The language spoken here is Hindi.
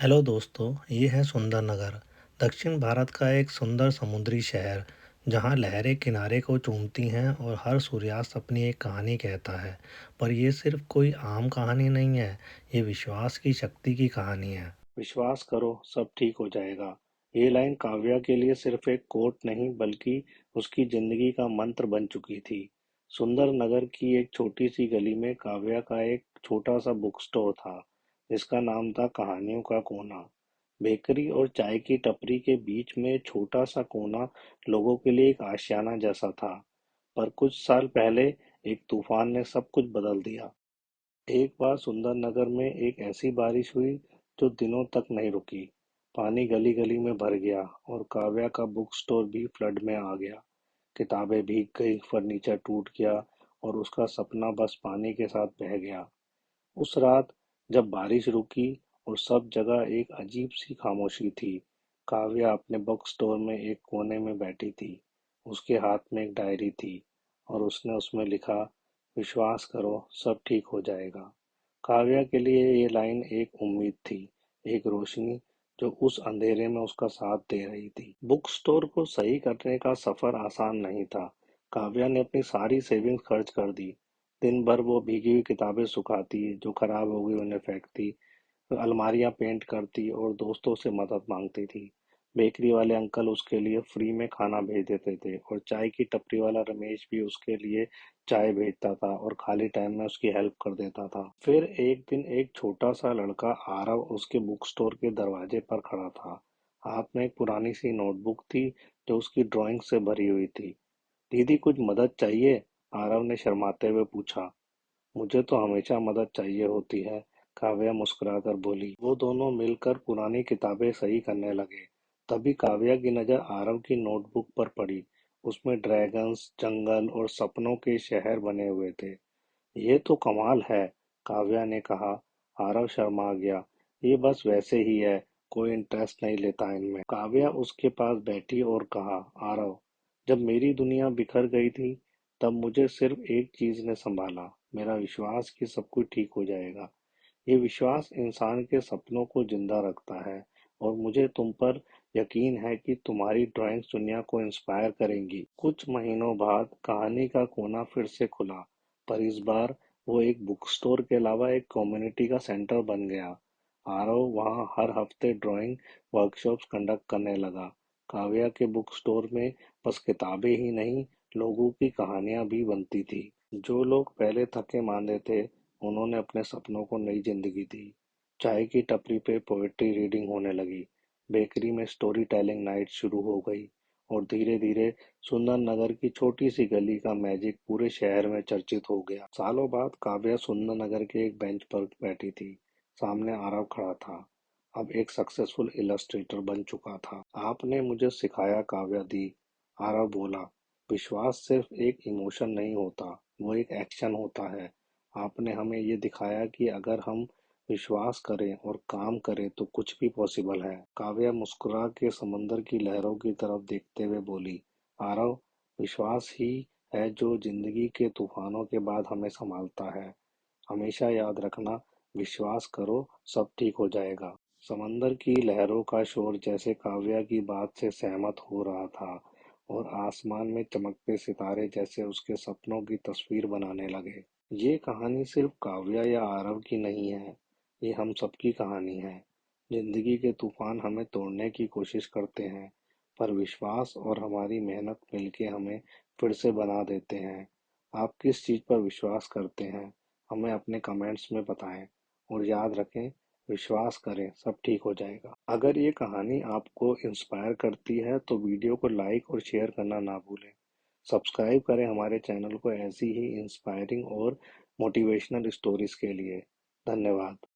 हेलो दोस्तों, ये है सुंदरनगर, दक्षिण भारत का एक सुंदर समुद्री शहर जहाँ लहरें किनारे को चूमती हैं और हर सूर्यास्त अपनी एक कहानी कहता है। पर ये सिर्फ कोई आम कहानी नहीं है, ये विश्वास की शक्ति की कहानी है। विश्वास करो, सब ठीक हो जाएगा। ये लाइन काव्या के लिए सिर्फ एक कोट नहीं बल्कि उसकी जिंदगी का मंत्र बन चुकी थी। सुंदरनगर की एक छोटी सी गली में काव्या का एक छोटा सा बुक स्टोर था जिसका नाम था कहानियों का कोना। बेकरी और चाय की टपरी के बीच में छोटा सा कोना लोगों के लिए एक आशियाना जैसा था। पर कुछ साल पहले एक तूफान ने सब कुछ बदल दिया। एक बार सुंदरनगर में एक ऐसी बारिश हुई जो दिनों तक नहीं रुकी। पानी गली गली में भर गया और काव्या का बुक स्टोर भी फ्लड में आ गया। किताबें भीग गई, फर्नीचर टूट गया और उसका सपना बस पानी के साथ बह गया। उस रात जब बारिश रुकी और सब जगह एक अजीब सी खामोशी थी, काव्या अपने बुक स्टोर में एक कोने में बैठी थी। उसके हाथ में एक डायरी थी और उसने उसमें लिखा, विश्वास करो, सब ठीक हो जाएगा। काव्या के लिए ये लाइन एक उम्मीद थी, एक रोशनी जो उस अंधेरे में उसका साथ दे रही थी। बुक स्टोर को सही करने का सफर आसान नहीं था। काव्या ने अपनी सारी सेविंग्स खर्च कर दी। दिन भर वो भीगी हुई किताबें सुखाती, जो खराब हो गई उन्हें फेंकती, अलमारियां पेंट करती और दोस्तों से मदद मांगती थी। बेकरी वाले अंकल उसके लिए फ्री में खाना भेज देते थे और चाय की टपरी वाला रमेश भी उसके लिए चाय भेजता था और खाली टाइम में उसकी हेल्प कर देता था। फिर एक दिन एक छोटा सा लड़का आरव उसके बुक स्टोर के दरवाजे पर खड़ा था। हाथ में एक पुरानी सी नोटबुक थी जो उसकी ड्राइंग से भरी हुई थी। दीदी, कुछ मदद चाहिए? आरव ने शर्माते हुए पूछा। मुझे तो हमेशा मदद चाहिए होती है, काव्या मुस्कुराकर बोली। वो दोनों मिलकर पुरानी किताबें सही करने लगे। तभी काव्या की नजर आरव की नोटबुक पर पड़ी। उसमें ड्रैगन्स, जंगल और सपनों के शहर बने हुए थे। ये तो कमाल है, काव्या ने कहा। आरव शर्मा गया। ये बस वैसे ही है, कोई इंटरेस्ट नहीं लेता इनमें। काव्या उसके पास बैठी और कहा, आरव, जब मेरी दुनिया बिखर गई थी तब मुझे सिर्फ एक चीज ने संभाला, मेरा विश्वास कि सब कुछ ठीक हो जाएगा। ये विश्वास इंसान के सपनों को जिंदा रखता है और मुझे तुम पर यकीन है कि तुम्हारी ड्राइंग्स दुनिया को इंस्पायर करेंगी। कुछ महीनों बाद कहानी का कोना फिर से खुला, पर इस बार वो एक बुक स्टोर के अलावा एक कम्युनिटी का सेंटर बन गया। आरव वहाँ हर हफ्ते ड्राइंग वर्कशॉप्स कंडक्ट करने लगा। काव्या के बुक स्टोर में बस किताबें ही नहीं, लोगों की कहानियां भी बनती थी। जो लोग पहले थके मांदे थे, उन्होंने अपने सपनों को नई जिंदगी दी। चाय की टपरी पे पोएट्री रीडिंग होने लगी, बेकरी में स्टोरी टेलिंग नाइट शुरू हो गई और धीरे धीरे सुंदर नगर की छोटी सी गली का मैजिक पूरे शहर में चर्चित हो गया। सालों बाद काव्या सुंदर नगर के एक बेंच पर बैठी थी। सामने आरव खड़ा था, अब एक सक्सेसफुल इलस्ट्रेटर बन चुका था। आपने मुझे सिखाया, काव्या दी, आरव बोला। विश्वास सिर्फ एक इमोशन नहीं होता, वो एक एक्शन होता है। आपने हमें ये दिखाया कि अगर हम विश्वास करें और काम करें तो कुछ भी पॉसिबल है। काव्या मुस्कुरा के समंदर की लहरों की तरफ देखते हुए बोली, आरव, विश्वास ही है जो जिंदगी के तूफानों के बाद हमें संभालता है। हमेशा याद रखना, विश्वास करो, सब ठीक हो जाएगा। समंदर की लहरों का शोर जैसे काव्या की बात से सहमत हो रहा था और आसमान में चमकते सितारे जैसे उसके सपनों की तस्वीर बनाने लगे। ये कहानी सिर्फ काव्या या आरव की नहीं है, ये हम सबकी कहानी है। जिंदगी के तूफान हमें तोड़ने की कोशिश करते हैं, पर विश्वास और हमारी मेहनत मिलके हमें फिर से बना देते हैं। आप किस चीज पर विश्वास करते हैं, हमें अपने कमेंट्स में बताएं और याद रखें, विश्वास करें, सब ठीक हो जाएगा। अगर ये कहानी आपको इंस्पायर करती है तो वीडियो को लाइक और शेयर करना ना भूलें। सब्सक्राइब करें हमारे चैनल को ऐसी ही इंस्पायरिंग और मोटिवेशनल स्टोरीज के लिए। धन्यवाद।